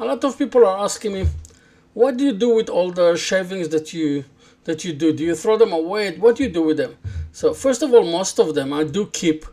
A lot of people are asking me, what do you do with all the shavings that you do? Do you throw them away? What do you do with them? So first of all, most of them I do keep,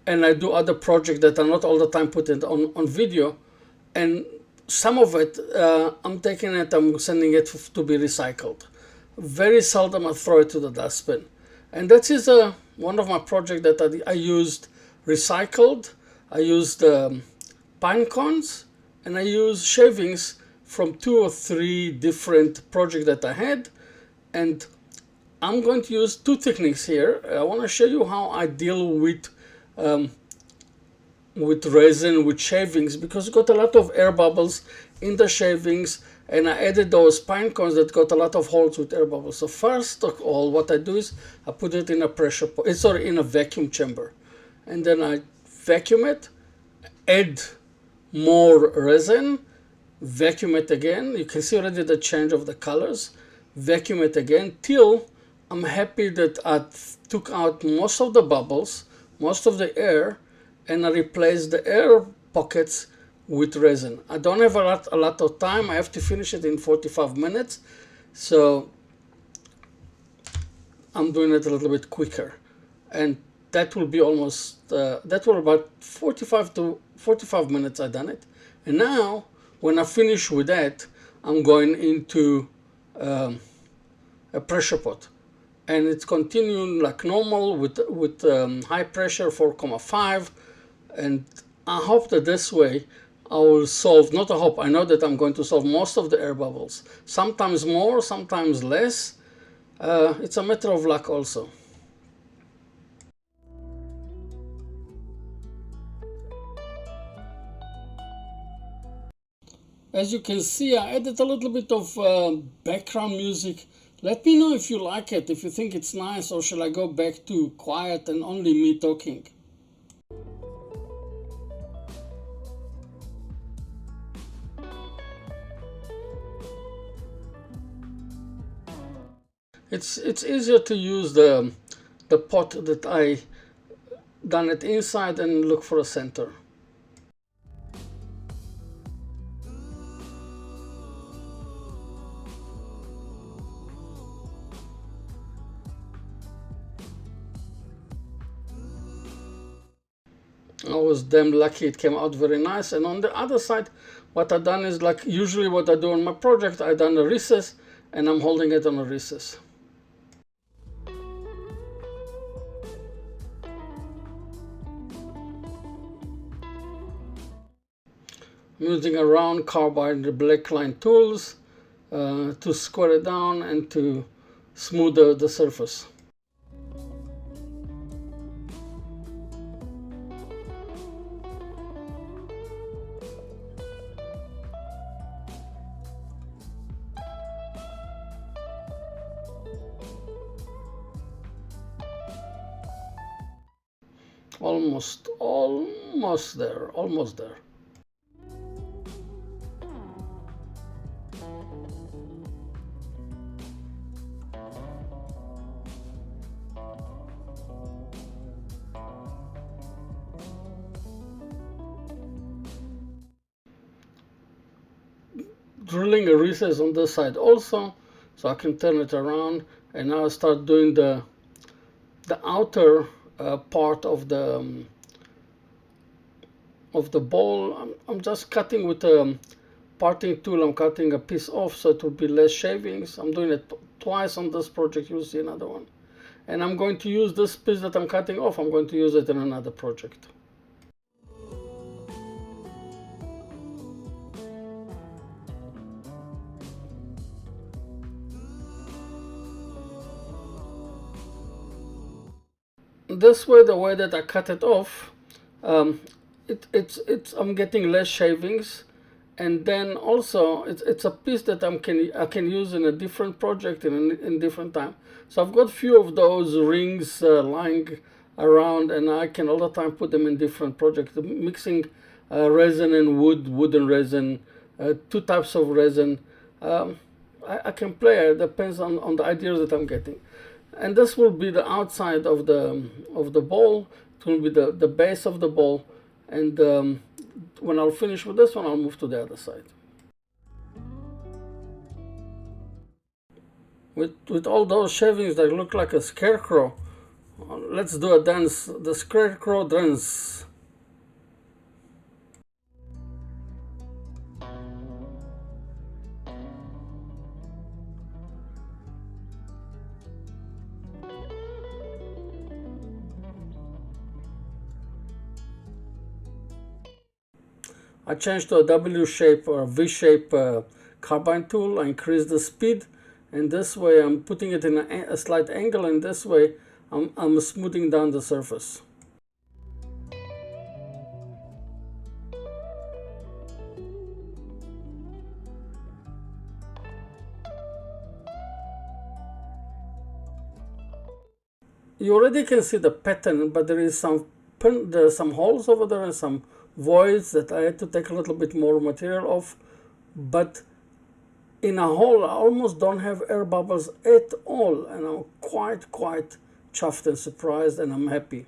and I do other projects that are not all the time put it on video. And some of it, I'm taking it, I'm sending it to be recycled. Very seldom I throw it to the dustbin. And that is one of my projects that I used recycled. I used pinecons, and I used shavings from 2 or 3 different projects that I had. And I'm going to use 2 techniques here. I want to show you how I deal with resin, with shavings, because it got a lot of air bubbles in the shavings, and I added those pine cones that got a lot of holes with air bubbles. So first of all, what I do is I put it in a in a vacuum chamber, and then I vacuum it, add more resin, vacuum it again. You can see already the change of the colors. Vacuum it again till I'm happy that I took out most of the bubbles, most of the air, and I replace the air pockets with resin. I don't have a lot of time. I have to finish it in 45 minutes. So I'm doing it a little bit quicker. And that will be almost, that will about 45 minutes I done it. And now, when I finish with that, I'm going into a pressure pot. And it's continuing like normal with high pressure, 4.5. And I hope that this way I will solve, not a hope, I know that I'm going to solve most of the air bubbles. Sometimes more, sometimes less. It's a matter of luck also. As you can see, I added a little bit of background music. Let me know if you like it, if you think it's nice, or shall I go back to quiet and only me talking? It's easier to use the pot that I done it inside and look for a center. I was damn lucky, it came out very nice. And on the other side, what I done is, like usually what I do on my project, I done a recess and I'm holding it on a recess. I'm using a round carbide black line tools to square it down and to smooth the surface. Almost there, almost there. Drilling a recess on this side also, so I can turn it around, and now I start doing the outer part of the bowl. I'm just cutting with a parting tool. I'm cutting a piece off so it will be less shavings. I'm doing it twice on this project. You'll see another one, and I'm going to use this piece that I'm cutting off. I'm going to use it in another project. This way, the way that I cut it off, I'm getting less shavings, and then also it's a piece that I can use in a different project in different time. So I've got few of those rings lying around, and I can all the time put them in different projects. Mixing resin and wooden resin, 2 types of resin. I can play. It depends on the ideas that I'm getting. And this will be the outside of the bowl. It will be the base of the bowl. And when I'll finish with this one, I'll move to the other side. with all those shavings that look like a scarecrow. Let's do a dance, the scarecrow dance. I changed to a W shape or V shape carbide tool. I increased the speed, and this way I'm putting it in a slight angle, and this way I'm smoothing down the surface. You already can see the pattern, but there is some holes over there and some voids that I had to take a little bit more material off. But in a hole, I almost don't have air bubbles at all, and I'm quite chuffed and surprised, and I'm happy.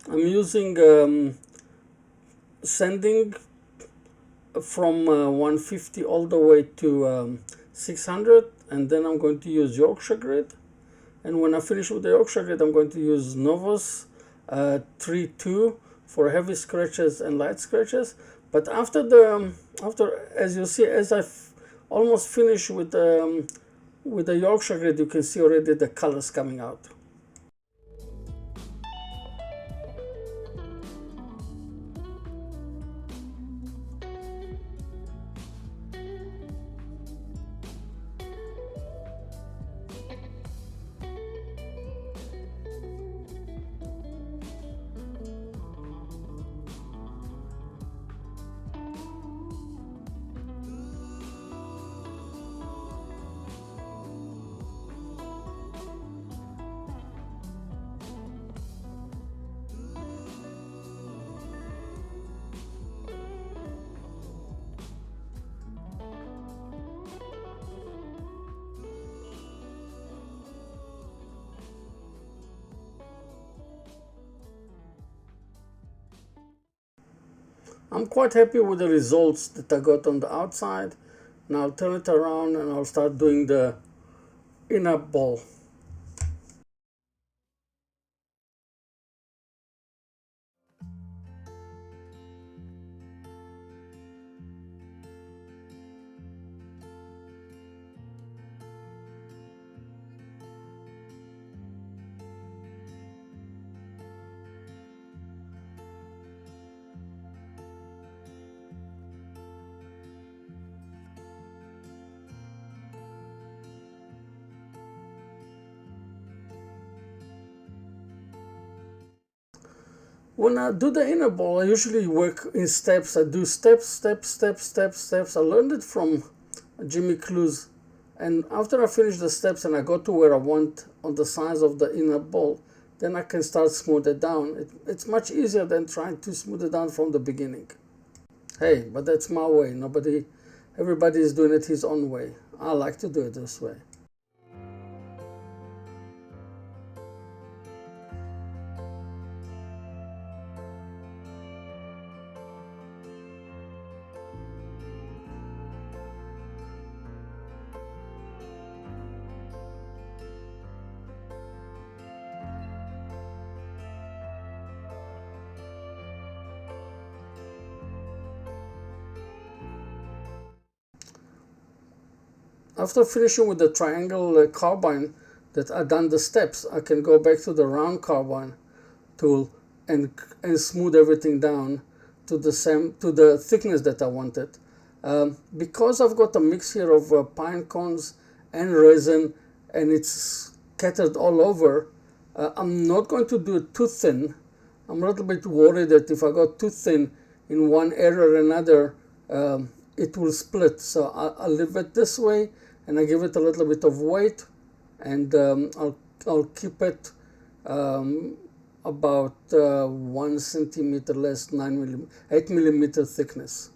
I'm using sanding from 150 all the way to 600, and then I'm going to use Yorkshire grit. And when I finish with the Yorkshire grit, I'm going to use Novus 3.2 for heavy scratches and light scratches. But after as you see, as I've almost finished with the Yorkshire grit, you can see already the colors coming out. I'm quite happy with the results that I got on the outside. Now I'll turn it around and I'll start doing the inner ball. When I do the inner ball, I usually work in steps. I do steps. I learned it from Jimmy Clues. And after I finish the steps and I go to where I want on the size of the inner ball, then I can start smooth it down. It's much easier than trying to smooth it down from the beginning. Hey, but that's my way. Everybody is doing it his own way. I like to do it this way. After finishing with the triangle carbine that I done the steps, I can go back to the round carbine tool and smooth everything down to the thickness that I wanted. Because I've got a mix here of pine cones and resin, and it's scattered all over, I'm not going to do it too thin. I'm a little bit worried that if I go too thin in one area or another, it will split. So I'll leave it this way, and I give it a little bit of weight, and I'll keep it about 1 centimeter less, 8 millimeter thickness.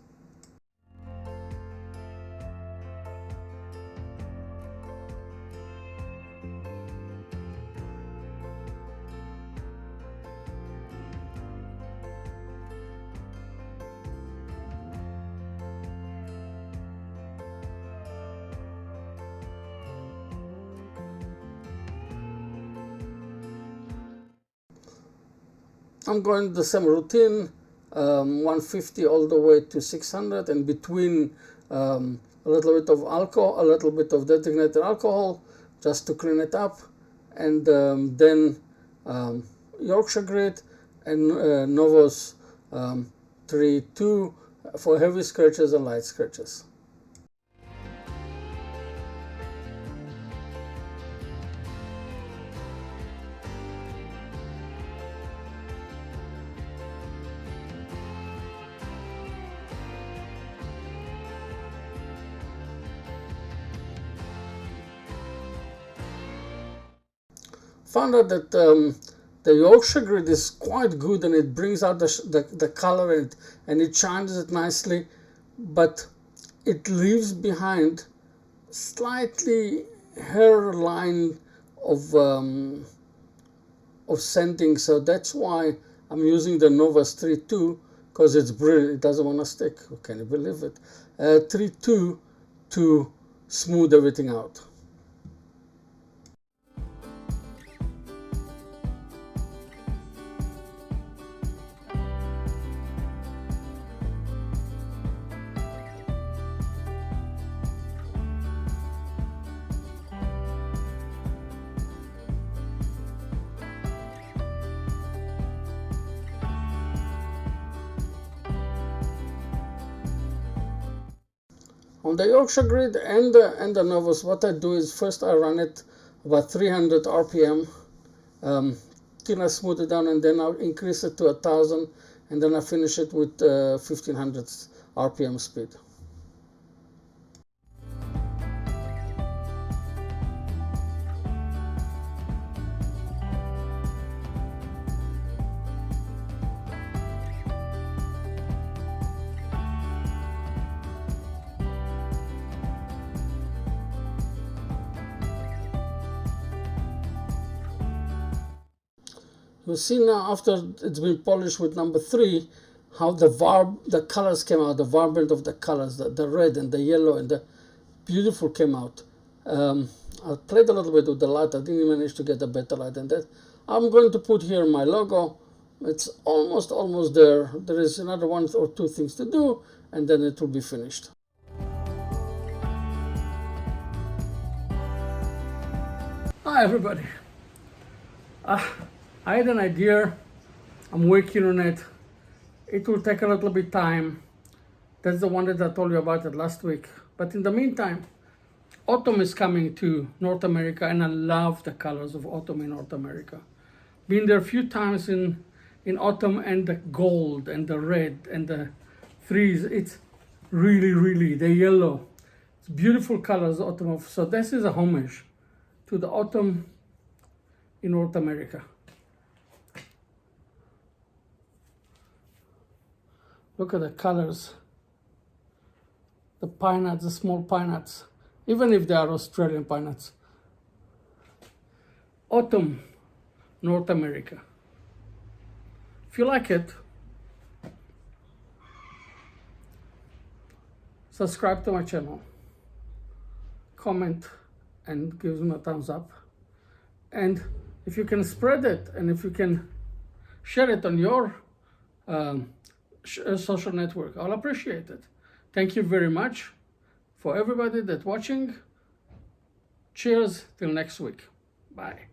I'm going the same routine, 150 all the way to 600, and between a little bit of alcohol, a little bit of designated alcohol, just to clean it up, and then Yorkshire grit and Novus 3-2 for heavy scratches and light scratches. Found out that the Yorkshire grit is quite good, and it brings out the color and it shines it nicely, but it leaves behind slightly hairline of sanding. So that's why I'm using the Novus 3-2, because it's brilliant. It doesn't want to stick. Can you believe it? 3-2 to smooth everything out. On the Yorkshire grit and the Novus, what I do is first I run it about 300 RPM till I smooth it down, and then I'll increase it to 1000, and then I finish it with 1500 RPM speed. You see now, after it's been polished with number 3, how the colors came out, the vibrant of the colors, the red and the yellow and the beautiful came out. I played a little bit with the light. I didn't manage to get a better light than that. I'm going to put here my logo. It's almost there. There is another 1 or 2 things to do, and then it will be finished. Hi everybody. I had an idea. I'm working on it. It will take a little bit time. That's the one that I told you about it last week. But in the meantime, autumn is coming to North America, and I love the colors of autumn in North America. Been there a few times in autumn, and the gold and the red and the trees, it's really the yellow. It's beautiful colors, autumn. So this is a homage to the autumn in North America. Look at the colors. The pine nuts, the small pine nuts, even if they are Australian pine nuts. Autumn, North America. If you like it, subscribe to my channel, comment, and give me a thumbs up. And if you can spread it, and if you can share it on your social network, I'll appreciate it. Thank you very much for everybody that's watching. Cheers till next week. Bye.